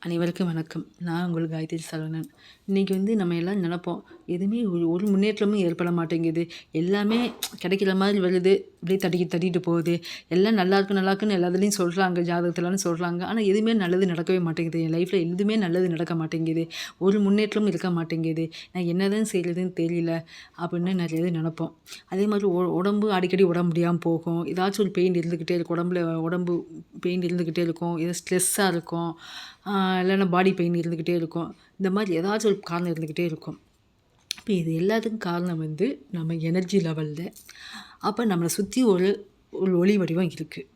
அனைவருக்கும் வணக்கம். நான் உங்கள் காயத்ரி சரவணன். இன்றைக்கி நம்ம எல்லாம் நினைப்போம், எதுவுமே ஒரு முன்னேற்றமும் ஏற்பட மாட்டேங்குது. எல்லாமே கிடைக்கிற மாதிரி வருது, இப்படியே தட்டிட்டு போகுது. எல்லாம் நல்லாயிருக்குன்னு எல்லாத்துலேயும் சொல்கிறாங்க, ஜாதகத்துலன்னு சொல்கிறாங்க. ஆனால் எதுவுமே நல்லது நடக்கவே மாட்டேங்குது. என் லைஃப்பில் எதுவுமே நல்லது நடக்க மாட்டேங்குது. ஒரு முன்னேற்றமும் இருக்க மாட்டேங்குது. நான் என்னதான் செய்கிறதுன்னு தெரியல அப்படின்னு நிறைய இது நினைப்போம். அதே மாதிரி உடம்பு அடிக்கடி உடம்பு முடியாமல் போகும். ஏதாச்சும் ஒரு பெயின் இருந்துக்கிட்டே இருக்கும். உடம்பு பெயின் இருந்துக்கிட்டே இருக்கும். ஏதோ ஸ்ட்ரெஸ்ஸாக இருக்கும். இல்லைன்னா பாடி பெயின் இருந்துக்கிட்டே இருக்கும். இந்த மாதிரி ஏதாச்சும் ஒரு காரணம் இருந்துக்கிட்டே இருக்கும். இப்போ இது எல்லாத்துக்கும் காரணம் நம்ம எனர்ஜி லெவலில். அப்போ நம்மளை சுற்றி ஒரு ஒரு ஒளி வடிவம் இருக்குது.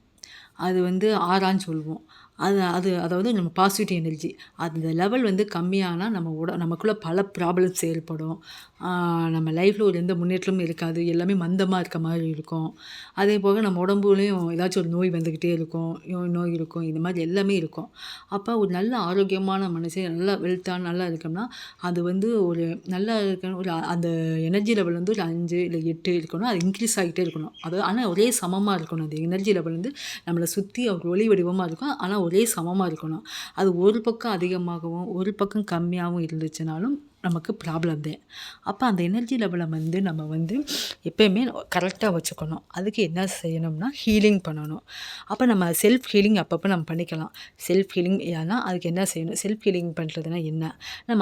அது ஆறான்னு சொல்லுவோம். அதாவது நம்ம பாசிட்டிவ் எனர்ஜி அந்த லெவல் கம்மியானால் நமக்குள்ளே பல ப்ராப்ளம்ஸ் ஏற்படும். நம்ம லைஃப்பில் ஒரு எந்த முன்னேற்றமும் இருக்காது. எல்லாமே மந்தமாக இருக்க மாதிரி இருக்கும். அதே போக நம்ம உடம்புலையும் ஏதாச்சும் ஒரு நோய் வந்துக்கிட்டே இருக்கும். நோய் இருக்கும். இந்த மாதிரி எல்லாமே இருக்கும். அப்போ ஒரு நல்ல ஆரோக்கியமான மனுஷன் நல்லா நல்லா இருக்கோம்னா அது ஒரு நல்லா இருக்கணும். அந்த எனர்ஜி லெவல் ஒரு 5 இல்லை 8 இருக்கணும். அது இன்க்ரீஸ் ஆகிட்டே இருக்கணும். ஆனால் ஒரே சமமாக இருக்கணும். அந்த எனர்ஜி லெவல் நம்மளை சுற்றி ஒரு ஒளி வடிவமாக இருக்கும். ஆனால் ஒரே சமமாக இருக்கணும். அது ஒரு பக்கம் அதிகமாகவும் ஒரு பக்கம் கம்மியாகவும் இருந்துச்சுனாலும் நமக்கு ப்ராப்ளம் தான். அப்போ அந்த எனர்ஜி லெவலை நம்ம எப்போயுமே கரெக்டாக வச்சுக்கணும். அதுக்கு என்ன செய்யணும்னா ஹீலிங் பண்ணணும். அப்போ நம்ம செல்ஃப் ஹீலிங் அப்பப்போ நம்ம பண்ணிக்கலாம். செல்ஃப் ஹீலிங் ஏன்னா அதுக்கு என்ன செய்யணும்? செல்ஃப் ஹீலிங் பண்ணுறதுனா என்ன?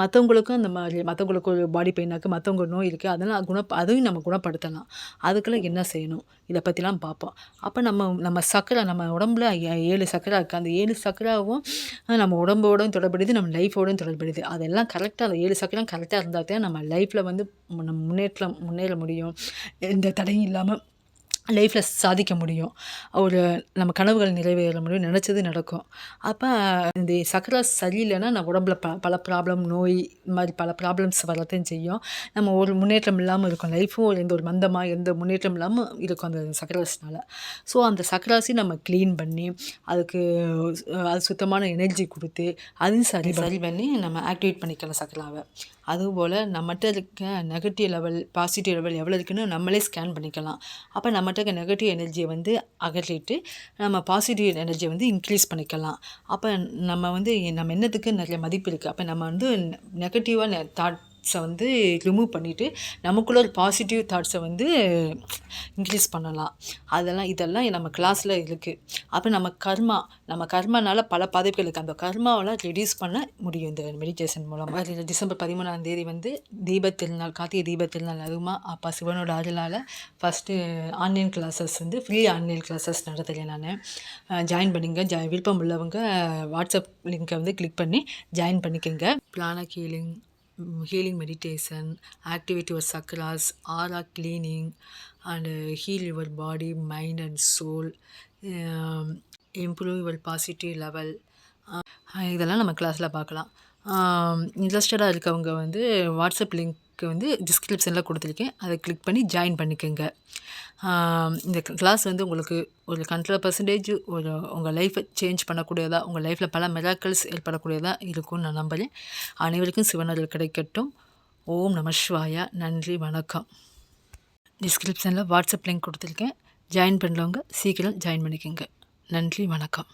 மற்றவங்களுக்கும் இந்த மாதிரி மற்றவங்களுக்கு ஒரு பாடி பெயினாக்கு மற்றவங்க நோய் இருக்குது. அதெல்லாம் அதையும் நம்ம குணப்படுத்தலாம். அதுக்கெல்லாம் என்ன செய்யணும்? இதை பற்றிலாம் பார்ப்போம். அப்போ நம்ம சக்கரை நம்ம உடம்புல 7 சக்கரை இருக்குது. அந்த 7 சக்கராவும் நம்ம உடம்போடும் தொடர்படுது, நம்ம லைஃபோடும் தொடர்படுது. அதெல்லாம் கரெக்டாக அந்த 7 சக்கரம் கரெக்டாக இருந்தால் தான் நம்ம லைஃப்பில் நம்ம முன்னேற முடியும். எந்த தடையும் இல்லாமல் லைஃப்பில் சாதிக்க முடியும். நம்ம கனவுகள் நிறைவேற முடியும். நினச்சது நடக்கும். அப்போ இந்த சக்கரை சரியில்லைன்னா நம்ம உடம்புல பல ப்ராப்ளம், நோய் இந்த மாதிரி பல ப்ராப்ளம்ஸ் வரத்தையும் செய்யும். நம்ம ஒரு முன்னேற்றம் இல்லாமல் இருக்கும். லைஃப்பும் எந்த ஒரு மந்தமாக எந்த முன்னேற்றம் இல்லாமல் இருக்கும் அந்த சக்கராசினால். ஸோ அந்த சக்கராசி நம்ம க்ளீன் பண்ணி அதுக்கு அது சுத்தமான எனர்ஜி கொடுத்து அதையும் சரி பண்ணி நம்ம ஆக்டிவேட் பண்ணிக்கலாம் சக்கராவை. அதுபோல் நம்மகிட்ட இருக்க நெகட்டிவ் லெவல் பாசிட்டிவ் லெவல் எவ்வளோ இருக்குன்னு நம்மளே ஸ்கேன் பண்ணிக்கலாம். அப்போ நம்மகிட்ட இருக்க நெகட்டிவ் எனர்ஜியை அகற்றிட்டு நம்ம பாசிட்டிவ் எனர்ஜியை இன்க்ரீஸ் பண்ணிக்கலாம். அப்போ நம்ம என்னத்துக்கு நிறைய மதிப்பு இருக்குது. அப்போ நம்ம நெகட்டிவாக தாட்ஸை ரிமூவ் பண்ணிவிட்டு நமக்குள்ள ஒரு பாசிட்டிவ் தாட்ஸை இன்க்ரீஸ் பண்ணலாம். இதெல்லாம் நம்ம கிளாஸில் இருக்குது. அப்போ நம்ம கர்மானால் பல பாதிப்புகள் இருக்குது. அந்த கர்மாவெல்லாம் ரெடியூஸ் பண்ண முடியும் இந்த மெடிடேஷன் மூலமாக. டிசம்பர் 13ஆம் தேதி தீபத் திருநாள், கார்த்திகை தீபத் திருநாள். அதுவுமா அப்பா சிவனோட அருளால் first online classes free online classes நடத்துகிறேன் நான். ஜாயின் பண்ணிங்க. விருப்பம் உள்ளவங்க வாட்ஸ்அப் லிங்க்கை கிளிக் பண்ணி ஜாயின் பண்ணிக்கோங்க. பிளானக் healing meditation, activate your chakras, aura cleaning, and heal your body, mind and soul, improve your positive level. இதெல்லாம் நம்ம கிளாஸில் பார்க்கலாம். இன்ட்ரெஸ்டடாக இருக்கவங்க வாட்ஸ்அப் லிங்க்கு டிஸ்கிரிப்ஷனில் கொடுத்துருக்கேன். அதை கிளிக் பண்ணி ஜாயின் பண்ணிக்கோங்க. இந்த கிளாஸ் உங்களுக்கு ஒரு 100% உங்கள் லைஃப்பை சேஞ்ச் பண்ணக்கூடியதாக, உங்கள் லைஃப்பில் பல மிராக்கிள்ஸ் ஏற்படக்கூடியதாக இருக்கும்னு நான் நம்புகிறேன். அனைவருக்கும் சிவனருள் கிடைக்கட்டும். ஓம் நம சிவாயா. நன்றி, வணக்கம். டிஸ்கிரிப்ஷனில் வாட்ஸ்அப் லிங்க் கொடுத்துருக்கேன். ஜாயின் பண்ணுறவங்க சீக்கிரம் ஜாயின் பண்ணிக்கோங்க. நன்றி, வணக்கம்.